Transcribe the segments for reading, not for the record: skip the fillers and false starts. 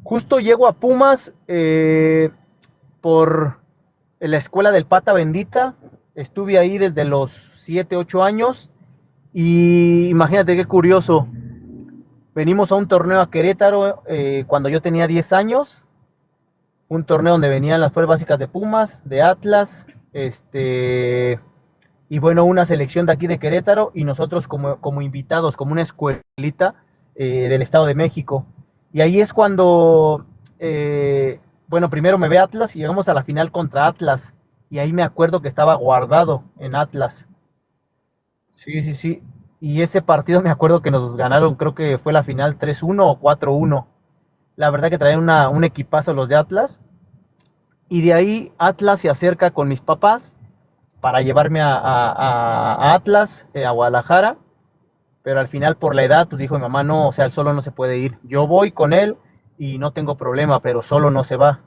Justo llego a Pumas por la escuela del Pata Bendita. Estuve ahí desde los 7 8 años. Y imagínate qué curioso. Venimos a un torneo a Querétaro cuando yo tenía 10 años. Un torneo donde venían las fuerzas básicas de Pumas, de Atlas, y bueno, una selección de aquí de Querétaro y nosotros como invitados, como una escuelita del Estado de México. Y ahí es cuando, bueno, primero me ve Atlas y llegamos a la final contra Atlas. Y ahí me acuerdo que estaba guardado en Atlas. Sí, sí, sí. Y ese partido me acuerdo que nos ganaron, creo que fue la final 3-1 o 4-1. La verdad que traían un equipazo los de Atlas. Y de ahí Atlas se acerca con mis papás para llevarme a Atlas, a Guadalajara. Pero al final por la edad, pues dijo mi mamá, no, o sea, él solo no se puede ir. Yo voy con él y no tengo problema, pero solo no se va.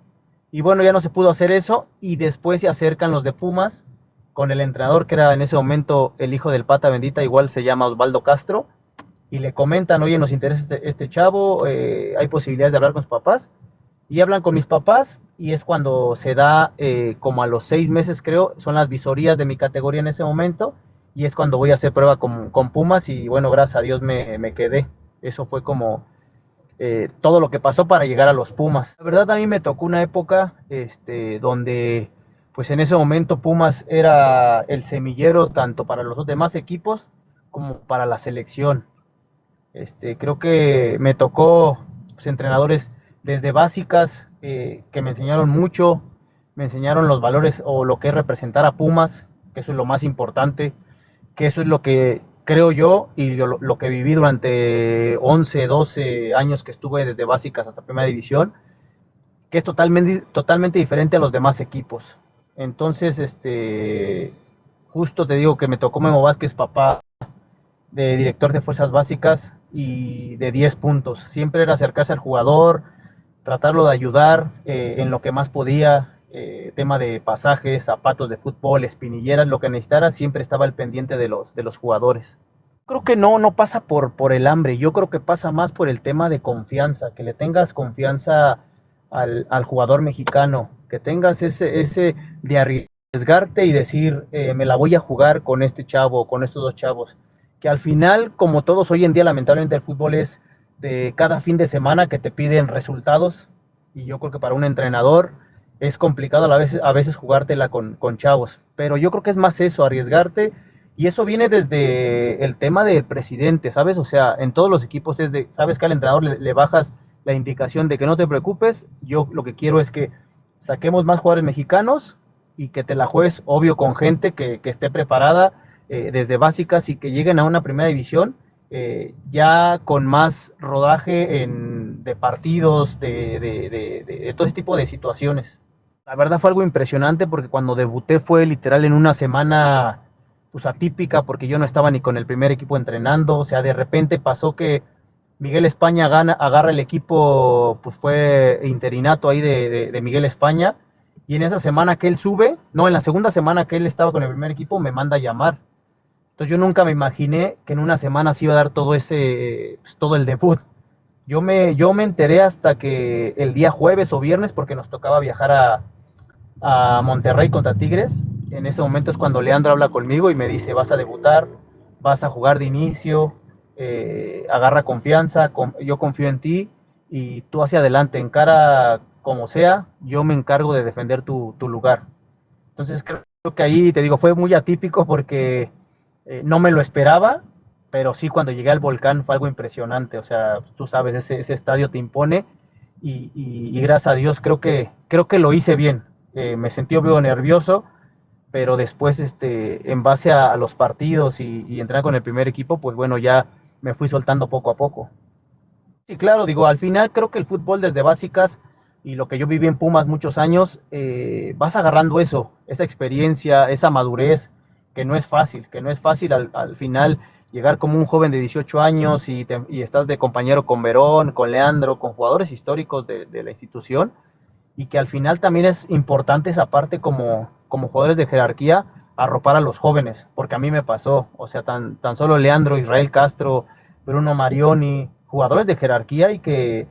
Y bueno, ya no se pudo hacer eso y después se acercan los de Pumas con el entrenador que era en ese momento el hijo del Pata Bendita, igual se llama Osvaldo Castro, y le comentan, oye, nos interesa este chavo, hay posibilidades de hablar con sus papás. Y hablan con mis papás y es cuando se da, como a los 6 meses creo, son las visorías de mi categoría en ese momento y es cuando voy a hacer prueba con Pumas y bueno, gracias a Dios me quedé. Eso fue como todo lo que pasó para llegar a los Pumas. La verdad a mí me tocó una época donde pues en ese momento Pumas era el semillero tanto para los demás equipos como para la selección. Creo que me tocó pues, entrenadores desde básicas que me enseñaron mucho, me enseñaron los valores o lo que es representar a Pumas, que eso es lo más importante, que eso es lo que creo yo y lo que viví durante 11 12 años que estuve desde básicas hasta primera división, que es totalmente diferente a los demás equipos. Entonces, justo te digo que me tocó Memo Vázquez, papá, de director de fuerzas básicas y de 10 puntos. Siempre era acercarse al jugador, tratarlo de ayudar en lo que más podía, tema de pasajes, zapatos de fútbol, espinilleras, lo que necesitara, siempre estaba al pendiente de los jugadores. Creo que no pasa por el hambre, yo creo que pasa más por el tema de confianza, que le tengas confianza al jugador mexicano, que tengas ese de arriesgarte y decir, me la voy a jugar con este chavo, con estos dos chavos, que al final, como todos hoy en día, lamentablemente el fútbol es de cada fin de semana que te piden resultados, y yo creo que para un entrenador es complicado a veces jugártela con chavos, pero yo creo que es más eso, arriesgarte, y eso viene desde el tema del presidente, ¿sabes? O sea, en todos los equipos es de, sabes que al entrenador le bajas la indicación de que no te preocupes, yo lo que quiero es que saquemos más jugadores mexicanos y que te la juegues, obvio, con gente que esté preparada desde básicas y que lleguen a una primera división ya con más rodaje de partidos, de todo ese tipo de situaciones. La verdad fue algo impresionante porque cuando debuté fue literal en una semana pues atípica porque yo no estaba ni con el primer equipo entrenando, o sea, de repente pasó que Miguel España agarra el equipo, pues fue interinato ahí de Miguel España, y en esa semana que él sube, no, en la segunda semana que él estaba con el primer equipo, me manda a llamar. Entonces yo nunca me imaginé que en una semana se iba a dar pues, todo el debut. Yo me enteré hasta que el día jueves o viernes, porque nos tocaba viajar a Monterrey contra Tigres. En ese momento es cuando Leandro habla conmigo y me dice, vas a debutar, vas a jugar de inicio, agarra confianza, yo confío en ti y tú hacia adelante, encara como sea, yo me encargo de defender tu lugar. Entonces creo que ahí, te digo, fue muy atípico porque no me lo esperaba, pero sí cuando llegué al volcán fue algo impresionante. O sea, tú sabes, ese estadio te impone y gracias a Dios creo que lo hice bien. Me sentí obvio nervioso, pero después en base a los partidos y entrar con el primer equipo, pues bueno, ya me fui soltando poco a poco. Sí, claro, digo, al final creo que el fútbol desde básicas y lo que yo viví en Pumas muchos años, vas agarrando eso, esa experiencia, esa madurez, que no es fácil al final llegar como un joven de 18 años y estás de compañero con Verón, con Leandro, con jugadores históricos de la institución, y que al final también es importante esa parte como jugadores de jerarquía, arropar a los jóvenes, porque a mí me pasó, o sea, tan solo Leandro, Israel Castro, Bruno Marioni, jugadores de jerarquía y que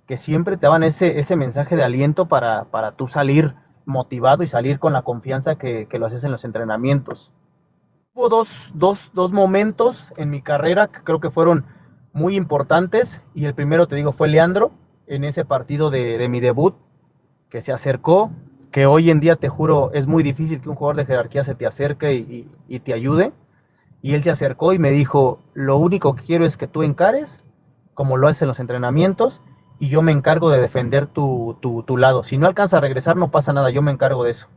que siempre te daban ese mensaje de aliento para tú salir motivado y salir con la confianza que lo haces en los entrenamientos. Hubo dos momentos en mi carrera que creo que fueron muy importantes, y el primero, te digo, fue Leandro, en ese partido de mi debut, que se acercó, que hoy en día, te juro, es muy difícil que un jugador de jerarquía se te acerque y te ayude, y él se acercó y me dijo, lo único que quiero es que tú encares, como lo haces en los entrenamientos, y yo me encargo de defender tu lado. Si no alcanza a regresar, no pasa nada, yo me encargo de eso.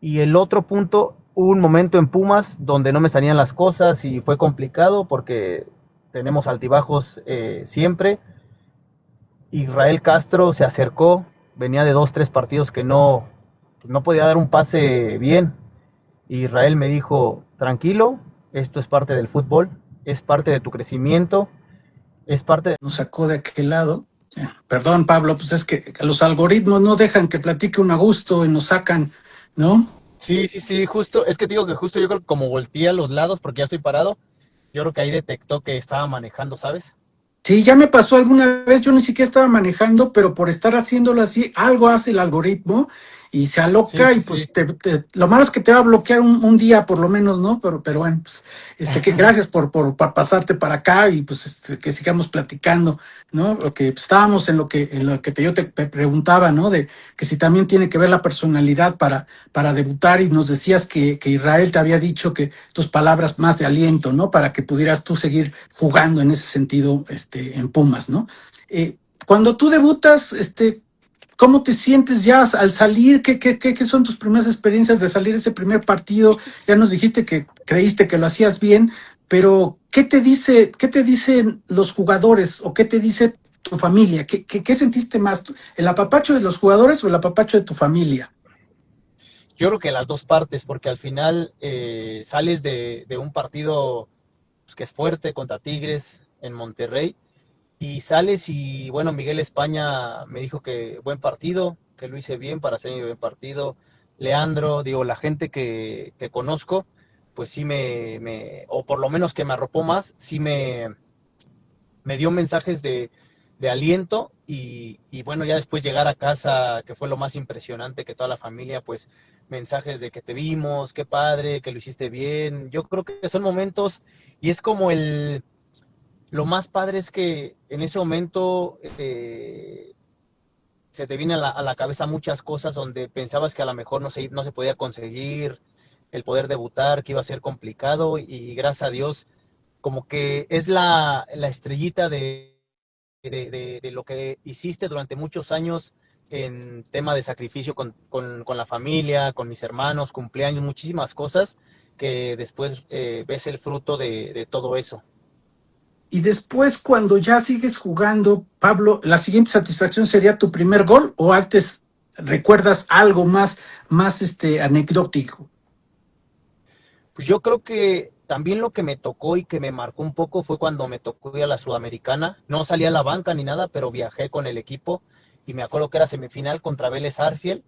Y el otro punto, hubo un momento en Pumas donde no me salían las cosas y fue complicado porque tenemos altibajos siempre. Israel Castro se acercó, venía de 2, 3 partidos que no podía dar un pase bien. Israel me dijo, tranquilo, esto es parte del fútbol, es parte de tu crecimiento, es parte de... Nos sacó de aquel lado. Perdón, Pablo, pues es que los algoritmos no dejan que platique un a gusto y nos sacan, ¿no? Sí, sí, sí, justo, es que te digo que justo yo creo que como volteé a los lados porque ya estoy parado, yo creo que ahí detectó que estaba manejando, ¿sabes? Sí, ya me pasó alguna vez, yo ni siquiera estaba manejando, pero por estar haciéndolo así, algo hace el algoritmo y se Sí, aloca y sí, pues sí. lo malo es que te va a bloquear un día por lo menos, ¿no? Pero bueno, pues que gracias por pasarte para acá y pues que sigamos platicando, ¿no? Porque pues, estábamos yo te preguntaba, ¿no? De que si también tiene que ver la personalidad para debutar y nos decías que Israel te había dicho que tus palabras más de aliento, ¿no? Para que pudieras tú seguir jugando en ese sentido, en Pumas, ¿no? Cuando tú debutas, ¿cómo te sientes ya al salir? ¿Qué son tus primeras experiencias de salir ese primer partido? Ya nos dijiste que creíste que lo hacías bien, pero qué te dicen los jugadores o qué te dice tu familia? ¿Qué sentiste más? ¿El apapacho de los jugadores o el apapacho de tu familia? Yo creo que las dos partes, porque al final sales de un partido pues, que es fuerte contra Tigres en Monterrey, y sales y bueno, Miguel España me dijo que buen partido, que lo hice bien para hacer mi buen partido. Leandro, digo, la gente que conozco, pues sí o por lo menos que me arropó más, sí me dio mensajes de aliento, y bueno, ya después llegar a casa, que fue lo más impresionante, que toda la familia, pues mensajes de que te vimos, qué padre, que lo hiciste bien. Yo creo que son momentos, y es como lo más padre es que en ese momento se te viene a la cabeza muchas cosas donde pensabas que a lo mejor no se podía conseguir el poder debutar, que iba a ser complicado, y gracias a Dios, como que es la estrellita de lo que hiciste durante muchos años en tema de sacrificio con la familia, con mis hermanos, cumpleaños, muchísimas cosas que después ves el fruto de todo eso. Y después, cuando ya sigues jugando, Pablo, ¿la siguiente satisfacción sería tu primer gol o antes recuerdas algo más anecdótico? Pues yo creo que también lo que me tocó y que me marcó un poco fue cuando me tocó ir a la Sudamericana. No salí a la banca ni nada, pero viajé con el equipo, y me acuerdo que era semifinal contra Vélez Arfiel,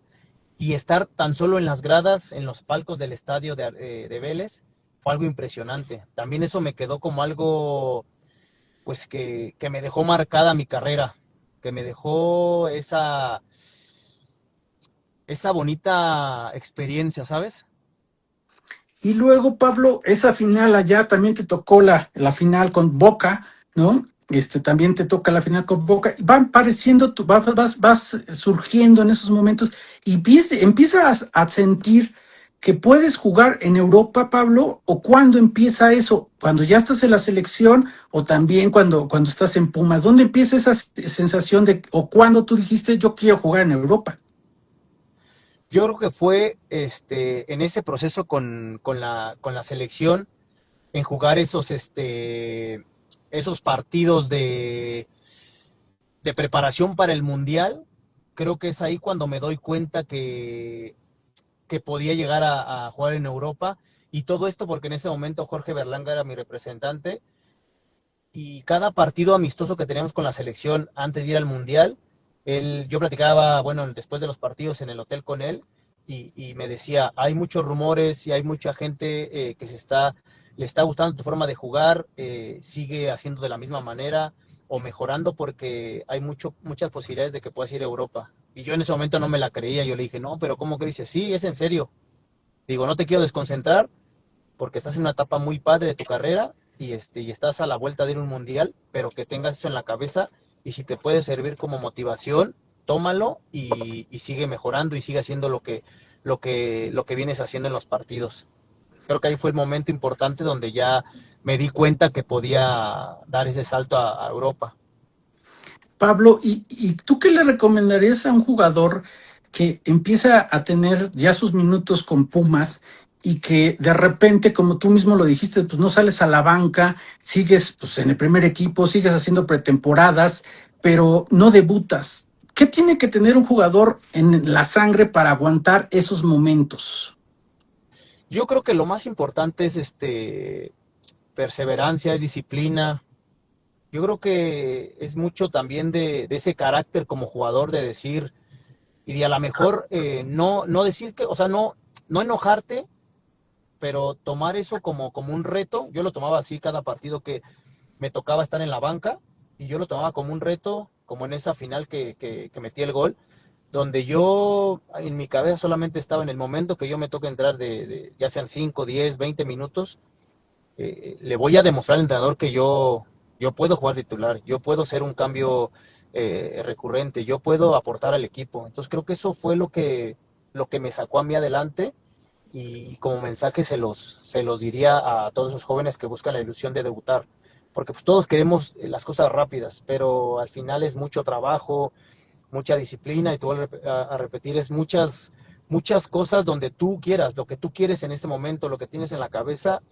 y estar tan solo en las gradas, en los palcos del estadio de Vélez, fue algo impresionante. También eso me quedó como algo, pues que me dejó marcada mi carrera, que me dejó esa bonita experiencia, ¿sabes? Y luego, Pablo, esa final allá también te tocó la final con Boca, ¿no? También te toca la final con Boca. Van pareciendo, vas surgiendo en esos momentos y empiezas a sentir que puedes jugar en Europa, Pablo, o cuando empieza eso, cuando ya estás en la selección o también cuando estás en Pumas. ¿Dónde empieza esa sensación de, o cuando tú dijiste, yo quiero jugar en Europa? Yo creo que fue en ese proceso con la selección, en jugar esos partidos de preparación para el Mundial. Creo que es ahí cuando me doy cuenta que podía llegar a jugar en Europa. Y todo esto porque en ese momento Jorge Berlanga era mi representante, y cada partido amistoso que teníamos con la selección antes de ir al Mundial, yo platicaba, bueno, después de los partidos en el hotel con él, y me decía, hay muchos rumores y hay mucha gente le está gustando tu forma de jugar, sigue haciendo de la misma manera, o mejorando porque hay muchas posibilidades de que puedas ir a Europa. Y yo en ese momento no me la creía, yo le dije, no, pero ¿cómo que dices? Sí, es en serio. Digo, no te quiero desconcentrar porque estás en una etapa muy padre de tu carrera y estás a la vuelta de ir a un mundial, pero que tengas eso en la cabeza y si te puede servir como motivación, tómalo y sigue mejorando y sigue haciendo lo que vienes haciendo en los partidos. Creo que ahí fue el momento importante donde ya me di cuenta que podía dar ese salto a Europa. Pablo, ¿y tú qué le recomendarías a un jugador que empieza a tener ya sus minutos con Pumas y que de repente, como tú mismo lo dijiste, pues no sales a la banca, sigues pues en el primer equipo, sigues haciendo pretemporadas, pero no debutas? ¿Qué tiene que tener un jugador en la sangre para aguantar esos momentos? Yo creo que lo más importante es perseverancia, es disciplina. Yo creo que es mucho también de ese carácter como jugador de decir, y de a lo mejor no decir que, o sea, no enojarte, pero tomar eso como un reto. Yo lo tomaba así cada partido que me tocaba estar en la banca, y yo lo tomaba como un reto, como en esa final que metí el gol, donde yo en mi cabeza solamente estaba en el momento que yo me toca entrar ya sean 5 10 20 minutos, le voy a demostrar al entrenador que yo puedo jugar titular, yo puedo ser un cambio recurrente, yo puedo aportar al equipo. Entonces creo que eso fue lo que me sacó a mí adelante, y como mensaje se los diría a todos esos jóvenes que buscan la ilusión de debutar, porque pues todos queremos las cosas rápidas, pero al final es mucho trabajo, mucha disciplina, y te voy a repetir, es muchas cosas donde tú quieras, lo que tú quieres en ese momento, lo que tienes en la cabeza,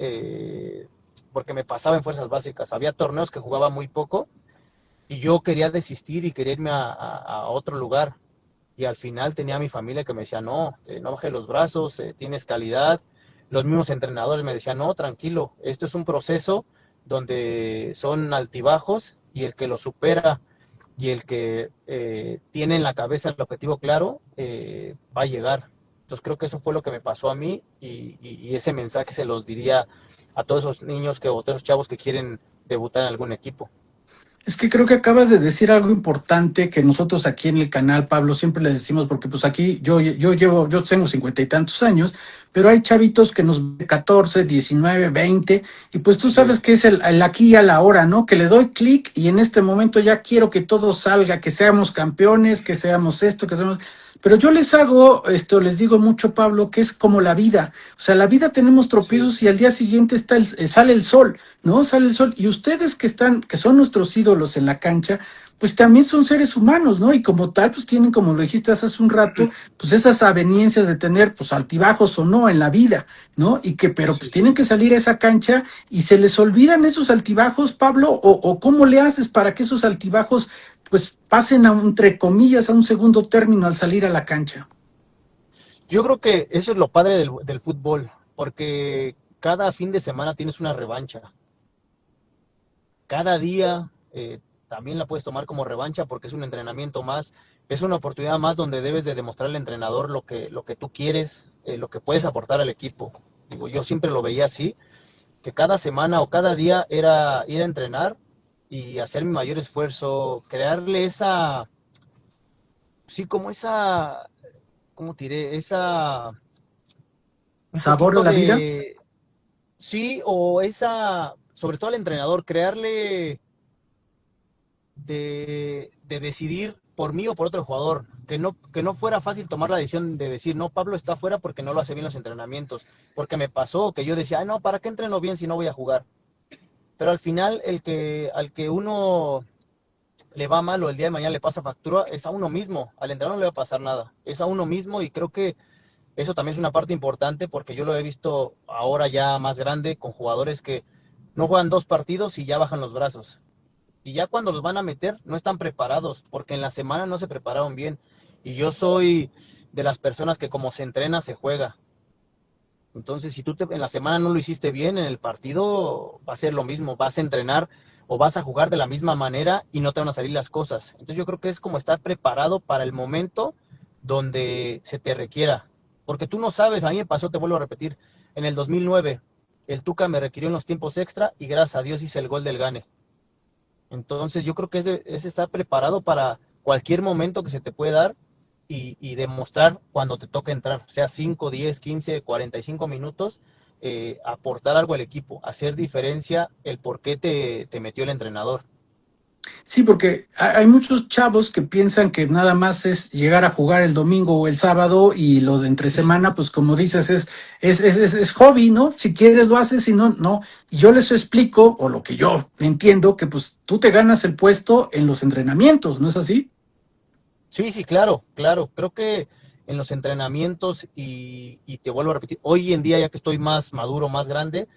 porque me pasaba en fuerzas básicas, había torneos que jugaba muy poco y yo quería desistir y quería irme a otro lugar, y al final tenía a mi familia que me decía, no, no bajes los brazos, tienes calidad. Los mismos entrenadores me decían, no, tranquilo, esto es un proceso donde son altibajos, y el que lo supera y el que tiene en la cabeza el objetivo claro, va a llegar. Entonces creo que eso fue lo que me pasó a mí, y ese mensaje se los diría a todos esos niños o todos esos chavos que quieren debutar en algún equipo. Es que creo que acabas de decir algo importante que nosotros aquí en el canal, Pablo, siempre le decimos, porque pues aquí yo tengo 50 y tantos años, pero hay chavitos que nos ven 14, 19, 20, y pues tú Así sabes es. que es el aquí y a la hora, ¿no? Que le doy clic y en este momento ya quiero que todo salga, que seamos campeones, que seamos esto, que seamos... Pero yo les hago, les digo mucho, Pablo, que es como la vida. O sea, la vida tenemos Así tropiezos es. y al día siguiente sale el sol. ¿No? Sale el sol. Y ustedes que son nuestros ídolos en la cancha, pues también son seres humanos, ¿no? Y como tal, pues tienen, como lo dijiste hace un rato, pues esas aveniencias de tener, pues altibajos o no en la vida, ¿no? Pero pues Sí, tienen sí. que salir a esa cancha y se les olvidan esos altibajos, Pablo, o cómo le haces para que esos altibajos, pues pasen entre comillas, a un segundo término al salir a la cancha. Yo creo que eso es lo padre del fútbol, porque cada fin de semana tienes una revancha. Cada día también la puedes tomar como revancha porque es un entrenamiento más, es una oportunidad más donde debes de demostrar al entrenador lo que tú quieres, lo que puedes aportar al equipo. Digo, yo siempre lo veía así, que cada semana o cada día era ir a entrenar y hacer mi mayor esfuerzo, crearle sí, como ¿cómo diré? Un ¿Sabor a poquito la vida? sí, o sobre todo al entrenador, crearle de decidir por mí o por otro jugador, que no fuera fácil tomar la decisión de decir, no, Pablo está fuera porque no lo hace bien los entrenamientos, porque me pasó que yo decía, no, ¿para qué entreno bien si no voy a jugar? Pero al final al que uno le va mal o el día de mañana le pasa factura es a uno mismo, al entrenador no le va a pasar nada, es a uno mismo, y creo que eso también es una parte importante porque yo lo he visto ahora ya más grande con jugadores que no juegan 2 partidos y ya bajan los brazos. Y ya cuando los van a meter no están preparados porque en la semana no se prepararon bien. Y yo soy de las personas que como se entrena se juega. Entonces si tú en la semana no lo hiciste bien, en el partido va a ser lo mismo, vas a entrenar o vas a jugar de la misma manera y no te van a salir las cosas. Entonces yo creo que es como estar preparado para el momento donde se te requiera. Porque tú no sabes, a mí me pasó, te vuelvo a repetir, en el 2009 el Tuca me requirió en los tiempos extra y gracias a Dios hice el gol del Gane. Entonces yo creo que es estar preparado para cualquier momento que se te puede dar y demostrar cuando te toca entrar, sea 5, 10, 15, 45 minutos, aportar algo al equipo, hacer diferencia el por qué te metió el entrenador. Sí, porque hay muchos chavos que piensan que nada más es llegar a jugar el domingo o el sábado y lo de entre Sí, semana, pues como dices, es hobby, ¿no? Si quieres lo haces, si no, no. Y yo les explico, o lo que yo entiendo, que pues tú te ganas el puesto en los entrenamientos, ¿no es así? sí, sí, claro, claro. Creo que en los entrenamientos y te vuelvo a repetir, hoy en día ya que estoy más maduro, más grande,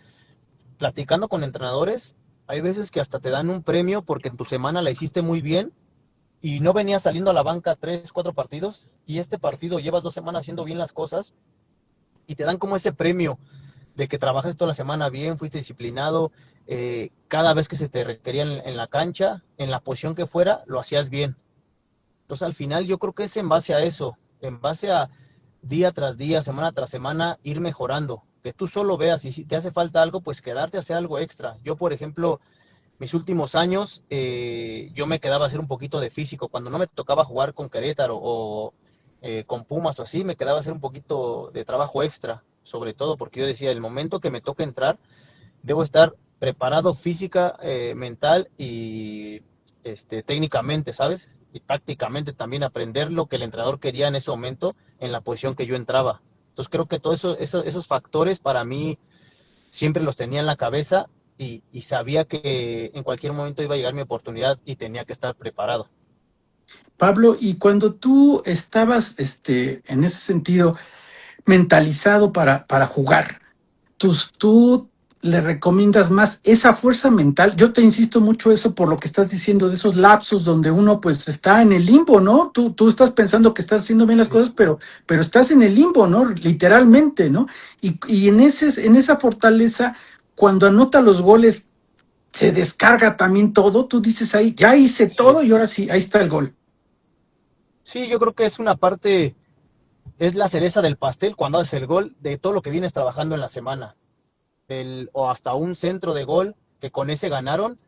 platicando con entrenadores, hay veces que hasta te dan un premio porque en tu semana la hiciste muy bien y no venías saliendo a la banca 3, 4 partidos y este partido llevas 2 semanas haciendo bien las cosas y te dan como ese premio de que trabajas toda la semana bien, fuiste disciplinado, cada vez que se te requería en la cancha, en la posición que fuera, lo hacías bien. Entonces al final yo creo que es en base a eso, en base a día tras día, semana tras semana, ir mejorando. Que tú solo veas y si te hace falta algo, pues quedarte a hacer algo extra. Yo, por ejemplo, mis últimos años, yo me quedaba a hacer un poquito de físico. Cuando no me tocaba jugar con Querétaro o con Pumas o así, me quedaba a hacer un poquito de trabajo extra, sobre todo porque yo decía, el momento que me toque entrar, debo estar preparado física, mental y técnicamente, ¿sabes? Y tácticamente también aprender lo que el entrenador quería en ese momento en la posición que yo entraba. Entonces creo que todos esos factores para mí siempre los tenía en la cabeza y sabía que en cualquier momento iba a llegar mi oportunidad y tenía que estar preparado. Pablo, y cuando tú estabas, en ese sentido, mentalizado para jugar, tú le recomiendas más esa fuerza mental. Yo te insisto mucho eso por lo que estás diciendo, de esos lapsos donde uno pues está en el limbo, ¿no? Tú estás pensando que estás haciendo bien las Sí. cosas, pero estás en el limbo, ¿no? Literalmente, ¿no? Y en esa fortaleza, cuando anota los goles, se descarga también todo, tú dices ahí, ya hice Sí. todo y ahora sí, ahí está el gol. Sí, yo creo que es una parte, es la cereza del pastel cuando haces el gol de todo lo que vienes trabajando en la semana. O hasta un centro de gol que con ese ganaron.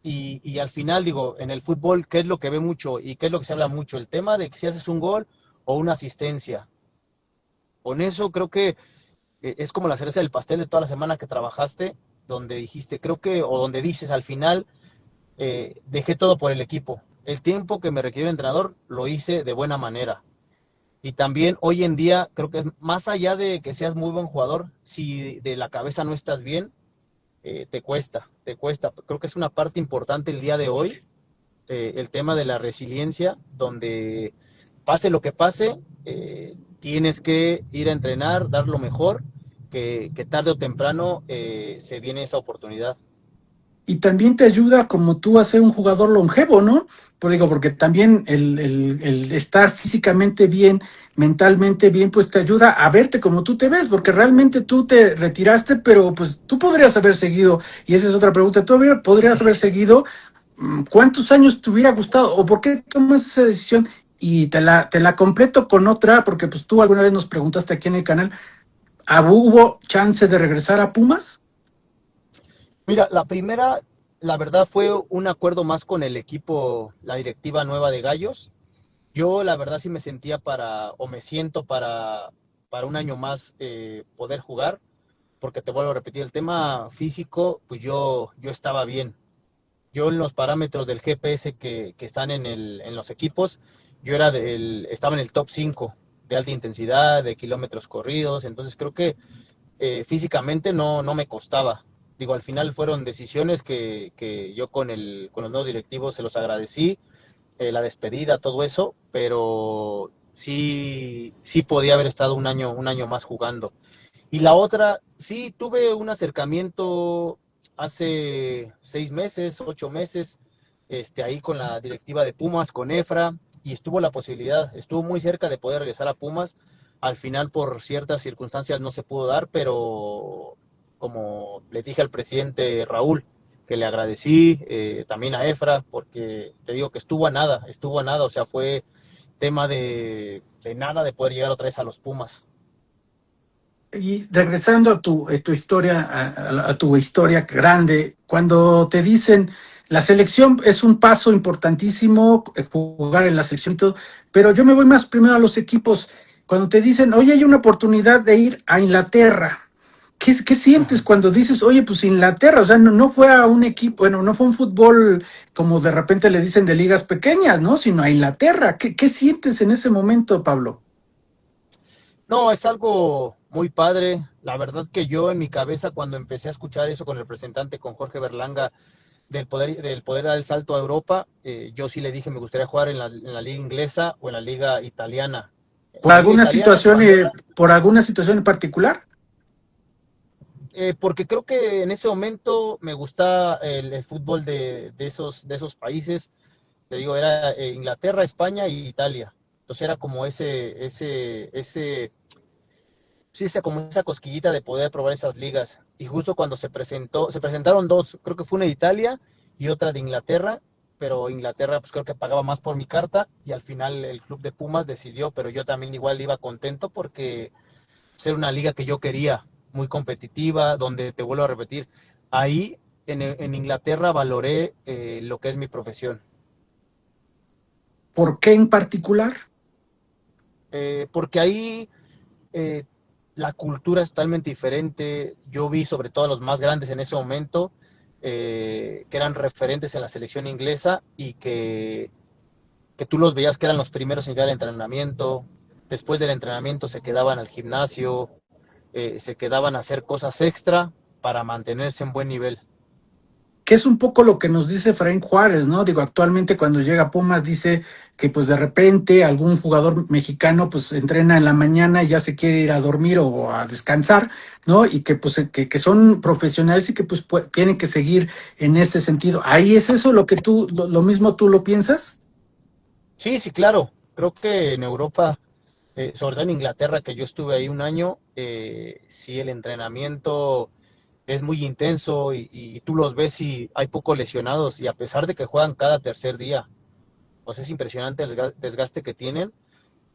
Y al final, digo, en el fútbol, ¿qué es lo que ve mucho y qué es lo que se habla mucho? El tema de que si haces un gol o una asistencia. Con eso creo que es como la cereza del pastel de toda la semana que trabajaste, donde dijiste, creo que, o donde dices al final, dejé todo por el equipo. El tiempo que me requirió el entrenador lo hice de buena manera. Y también hoy en día creo que más allá de que seas muy buen jugador, si de la cabeza no estás bien, te cuesta, te cuesta. Creo que es una parte importante el día de hoy, el tema de la resiliencia, donde pase lo que pase, tienes que ir a entrenar, dar lo mejor, que tarde o temprano se viene esa oportunidad. Y también te ayuda como tú a ser un jugador longevo, ¿no? Pues digo, porque también el estar físicamente bien, mentalmente bien, pues te ayuda a verte como tú te ves, porque realmente tú te retiraste, pero pues tú podrías haber seguido, y esa es otra pregunta, podrías Sí. haber seguido, ¿cuántos años te hubiera gustado o por qué tomas esa decisión? Y te la completo con otra, porque pues tú alguna vez nos preguntaste aquí en el canal, ¿hubo chance de regresar a Pumas? Mira, la primera, la verdad, fue un acuerdo más con el equipo, la directiva nueva de Gallos. Yo, la verdad, sí me sentía o me siento para un año más poder jugar, porque te vuelvo a repetir, el tema físico, pues yo estaba bien. Yo en los parámetros del GPS que están en los equipos, estaba en el top 5 de alta intensidad, de kilómetros corridos, entonces creo que físicamente no me costaba. Digo, al final fueron decisiones que yo con los nuevos directivos se los agradecí, la despedida, todo eso, pero sí, sí podía haber estado un año más jugando. Y la otra, sí, tuve un acercamiento hace 6 meses, 8 meses, ahí con la directiva de Pumas, con Efra, y estuvo la posibilidad, estuvo muy cerca de poder regresar a Pumas. Al final, por ciertas circunstancias, no se pudo dar, pero como le dije al presidente Raúl, que le agradecí, también a Efra, porque te digo que estuvo a nada, o sea, fue tema de nada de poder llegar otra vez a los Pumas. Y regresando a tu historia, a tu historia grande, cuando te dicen, La selección es un paso importantísimo, jugar en la selección y todo, pero yo me voy más primero a los equipos. Cuando te dicen, oye, hay una oportunidad de ir a Inglaterra, ¿qué sientes Ujú. cuando dices, oye, pues Inglaterra? O sea, no fue a un equipo, bueno, no fue un fútbol como de repente le dicen de ligas pequeñas, ¿no? Sino a Inglaterra. ¿Qué sientes en ese momento, Pablo? No, es algo muy padre. La verdad que yo en mi cabeza cuando empecé a escuchar eso con el representante, con Jorge Berlanga, del poder dar el salto a Europa, yo sí le dije me gustaría jugar en la liga inglesa o en la liga italiana. En la liga italiana española, Por alguna situación en particular? porque creo que en ese momento me gusta el fútbol de esos países. Te digo, era Inglaterra, España y Italia. Entonces era como sí, como esa cosquillita de poder probar esas ligas. Y justo cuando se presentaron dos, creo que fue una de Italia y otra de Inglaterra, pero Inglaterra pues creo que pagaba más por mi carta y al final el club de Pumas decidió, pero yo también igual iba contento porque ser una liga que yo quería, muy competitiva, donde te vuelvo a repetir, ahí en Inglaterra valoré lo que es mi profesión. ¿Por qué en particular? Porque ahí eh, la cultura es totalmente diferente. Yo vi sobre todo a los más grandes en ese momento, que eran referentes en la selección inglesa y que tú los veías que eran los primeros en llegar al entrenamiento. Después del entrenamiento se quedaban al gimnasio, se quedaban a hacer cosas extra para mantenerse en buen nivel. Que es un poco lo que nos dice Efraín Juárez, ¿no? Digo, actualmente cuando llega a Pumas dice que pues de repente algún jugador mexicano pues entrena en la mañana y ya se quiere ir a dormir o a descansar, ¿no? Y que pues que son profesionales y que pues tienen que seguir en ese sentido. Ahí es eso lo que lo mismo tú lo piensas. Sí, sí, claro. Creo que en Europa, sobre todo en Inglaterra, que yo estuve ahí un año, sí el entrenamiento es muy intenso y tú los ves y hay pocos lesionados y a pesar de que juegan cada tercer día, pues es impresionante el desgaste que tienen,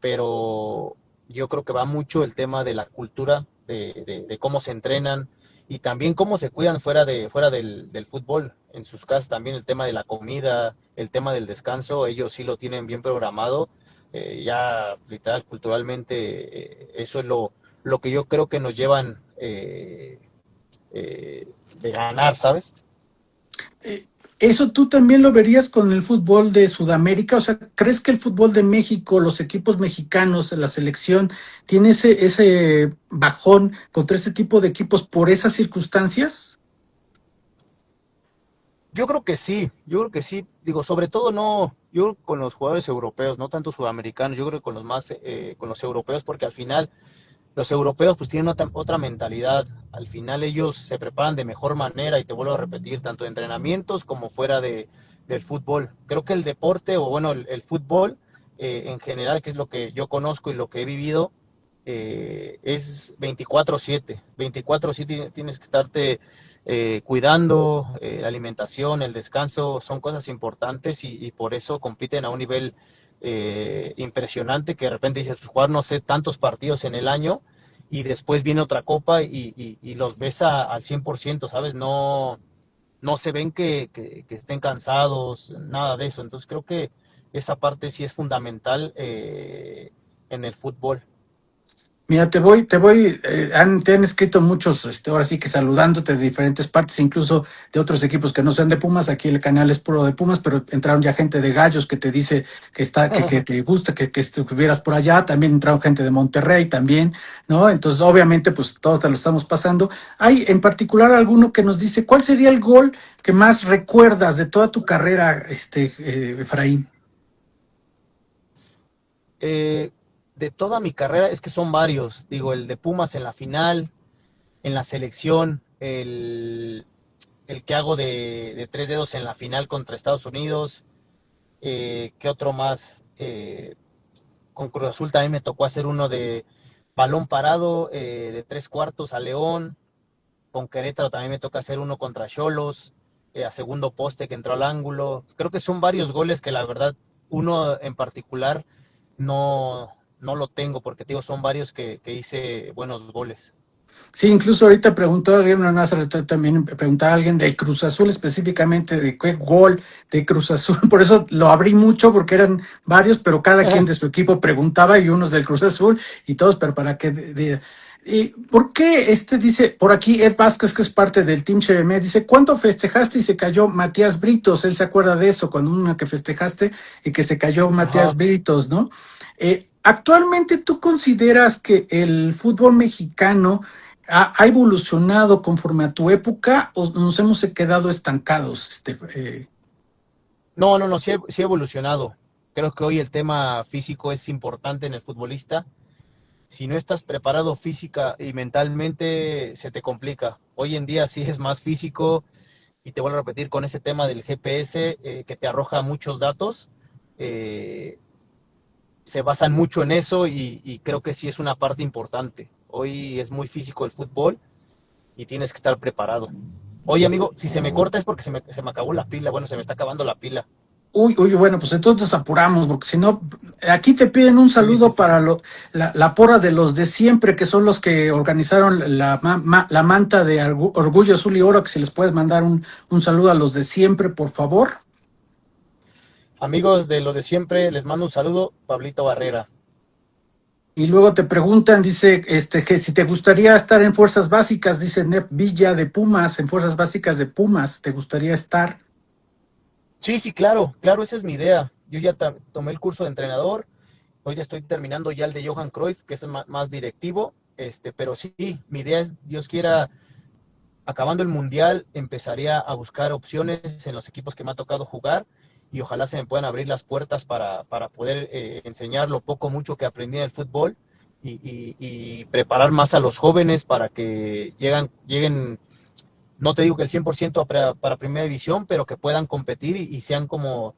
pero yo creo que va mucho el tema de la cultura, de cómo se entrenan y también cómo se cuidan fuera del fútbol. En sus casas también el tema de la comida, el tema del descanso, ellos sí lo tienen bien programado. Ya literal, culturalmente, eso es lo que yo creo que nos llevan de ganar, ¿sabes? Eh, ¿Eso tú también lo verías con el fútbol de Sudamérica? O sea, ¿crees que el fútbol de México, los equipos mexicanos, la selección, tiene ese bajón contra este tipo de equipos por esas circunstancias? Yo creo que sí, digo, sobre todo no, yo creo que con los jugadores europeos, no tanto sudamericanos, yo creo que con los europeos, porque al final los europeos pues tienen otra mentalidad, al final ellos se preparan de mejor manera y te vuelvo a repetir, tanto de entrenamientos como fuera del fútbol. Creo que el deporte, o bueno, el fútbol en general, que es lo que yo conozco y lo que he vivido, es 24/7. 24/7 tienes que estarte cuidando, la alimentación, el descanso, son cosas importantes y por eso compiten a un nivel impresionante que de repente dices, pues, jugar no sé tantos partidos en el año y después viene otra copa y los ves al 100%, ¿sabes? No, no se ven que estén cansados, nada de eso. Entonces creo que esa parte sí es fundamental en el fútbol. Mira, te han escrito muchos, ahora sí que saludándote de diferentes partes, incluso de otros equipos que no sean de Pumas. Aquí el canal es puro de Pumas, pero entraron ya gente de Gallos que te dice que te gusta, que estuvieras por allá. También entraron gente de Monterrey también, ¿no? Entonces, obviamente, pues todo te lo estamos pasando. Hay en particular alguno que nos dice, ¿cuál sería el gol que más recuerdas de toda tu carrera, Efraín? Eh, de toda mi carrera, es que son varios. Digo, el de Pumas en la final, en la selección, el que hago de tres dedos en la final contra Estados Unidos. ¿Qué otro más? Con Cruz Azul también me tocó hacer uno de balón parado, de tres cuartos a León. Con Querétaro también me toca hacer uno contra Cholos, a segundo poste que entró al ángulo. Creo que son varios goles que la verdad, uno en particular, no lo tengo, porque te digo, son varios que hice buenos goles. Sí, incluso ahorita preguntó alguien, no, hace rato también preguntaba a alguien del Cruz Azul específicamente, de qué gol de Cruz Azul, por eso lo abrí mucho porque eran varios, pero cada quien de su equipo preguntaba y unos del Cruz Azul y todos, pero para qué. ¿Y por qué dice por aquí Ed Vázquez, que es parte del Team CHM, dice, ¿cuánto festejaste y se cayó Matías Britos? Él se acuerda de eso, cuando una que festejaste y que se cayó Matías Ajá. Britos, ¿no? Actualmente, ¿tú consideras que el fútbol mexicano ha evolucionado conforme a tu época o nos hemos quedado estancados? No, no, no, sí ha evolucionado. Creo que hoy el tema físico es importante en el futbolista. Si no estás preparado física y mentalmente, se te complica. Hoy en día sí es más físico y te vuelvo a repetir con ese tema del GPS que te arroja muchos datos. eh, Se basan mucho en eso y creo que sí es una parte importante. Hoy es muy físico el fútbol y tienes que estar preparado. Oye, amigo, si se me corta es porque se me acabó la pila. Bueno, se me está acabando la pila. Uy, uy, bueno, pues entonces nos apuramos, porque si no, aquí te piden un Sí, sí, saludo sí. para la porra de los de siempre, que son los que organizaron la manta de Orgullo Azul y Oro, que si les puedes mandar un saludo a los de siempre, por favor. Amigos de los de siempre, les mando un saludo, Pablito Barrera. Y luego te preguntan, dice, que si te gustaría estar en Fuerzas Básicas, dice Nep Villa de Pumas, en Fuerzas Básicas de Pumas, ¿te gustaría estar? Sí, sí, claro, claro, esa es mi idea. Yo ya tomé el curso de entrenador, hoy ya estoy terminando ya el de Johan Cruyff, que es el más directivo, pero sí, mi idea es, Dios quiera, acabando el mundial, empezaría a buscar opciones en los equipos que me ha tocado jugar y ojalá se me puedan abrir las puertas para poder enseñar lo poco mucho que aprendí en el fútbol y preparar más a los jóvenes para que lleguen, no te digo que el 100% para primera división, pero que puedan competir y sean como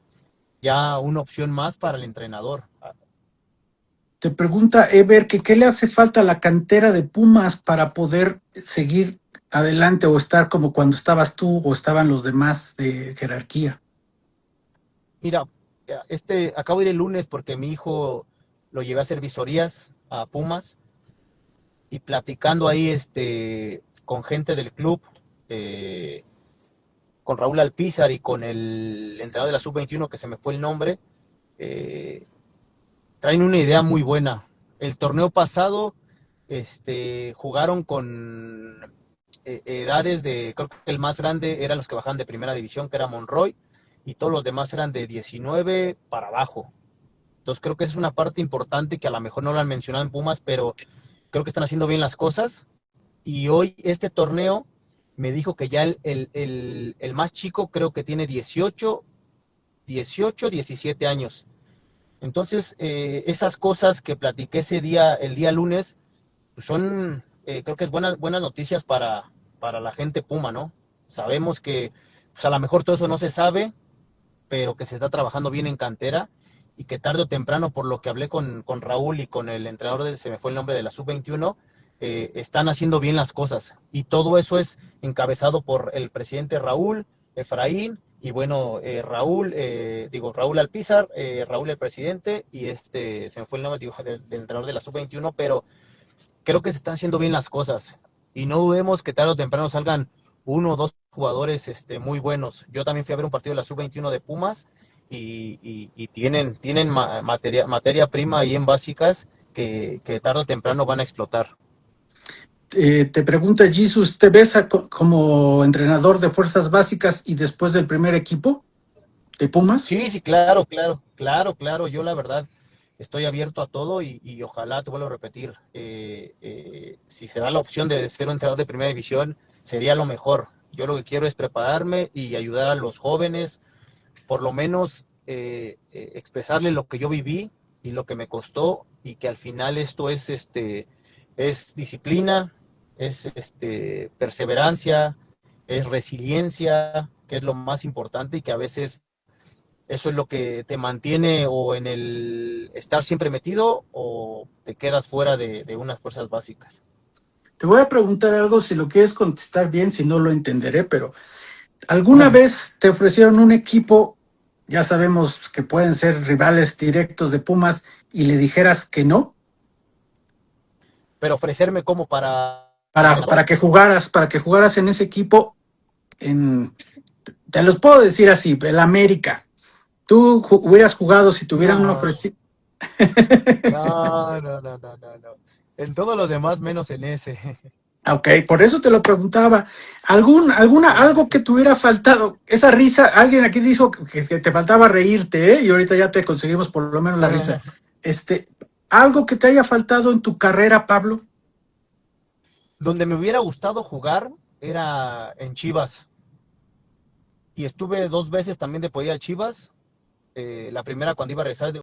ya una opción más para el entrenador. Te pregunta Ever que qué le hace falta a la cantera de Pumas para poder seguir adelante o estar como cuando estabas tú o estaban los demás de jerarquía. Mira, acabo de ir el lunes porque mi hijo lo llevé a hacer visorías a Pumas y platicando ahí con gente del club, eh, con Raúl Alpizar y con el entrenador de la sub-21 que se me fue el nombre, eh, traen una idea muy buena. El torneo pasado jugaron con edades creo que el más grande eran los que bajaban de primera división, que era Monroy, y todos los demás eran de 19 para abajo. Entonces creo que es una parte importante que a lo mejor no lo han mencionado en Pumas, pero creo que están haciendo bien las cosas. Y hoy este torneo me dijo que ya el más chico creo que tiene 17 años. Entonces, esas cosas que platiqué el día lunes, pues son, creo que es buenas noticias para la gente Puma, ¿no? Sabemos que pues a lo mejor todo eso no se sabe, pero que se está trabajando bien en cantera y que tarde o temprano, por lo que hablé con Raúl y con el entrenador, se me fue el nombre de la sub-21, están haciendo bien las cosas. Y todo eso es encabezado por el presidente Raúl, Efraín, y bueno, Raúl Alpizar, Raúl el presidente, y se me fue el nombre del entrenador de la sub-21, pero creo que se están haciendo bien las cosas. Y no dudemos que tarde o temprano salgan uno o dos jugadores muy buenos. Yo también fui a ver un partido de la sub-21 de Pumas y tienen materia prima ahí en básicas que tarde o temprano van a explotar. Te pregunta Jesus, ¿te ves como entrenador de Fuerzas Básicas y después del primer equipo de Pumas? Sí, sí, claro, claro, claro, claro. Yo la verdad estoy abierto a todo y ojalá, te vuelvo a repetir, si se da la opción de ser un entrenador de primera división, sería lo mejor. Yo lo que quiero es prepararme y ayudar a los jóvenes, por lo menos expresarles lo que yo viví y lo que me costó y que al final esto es disciplina, es perseverancia, es resiliencia, que es lo más importante y que a veces eso es lo que te mantiene o en el estar siempre metido o te quedas fuera de unas fuerzas básicas. Te voy a preguntar algo, si lo quieres contestar bien, si no lo entenderé, pero ¿alguna vez te ofrecieron un equipo, ya sabemos que pueden ser rivales directos de Pumas, y le dijeras que no? Pero ofrecerme como para para que jugaras en ese equipo, en, te los puedo decir así, el América. Tú hubieras jugado si te hubieran No, ofrecido. no. En todos los demás menos en ese. Ok, por eso te lo preguntaba. Algo Sí. que te hubiera faltado? Esa risa, alguien aquí dijo que te faltaba reírte, ¿eh? Y ahorita ya te conseguimos por lo menos la risa. Este, algo que te haya faltado en tu carrera, Pablo. Donde me hubiera gustado jugar era en Chivas. Y estuve 2 veces también de poder ir a Chivas. La primera cuando iba a regresar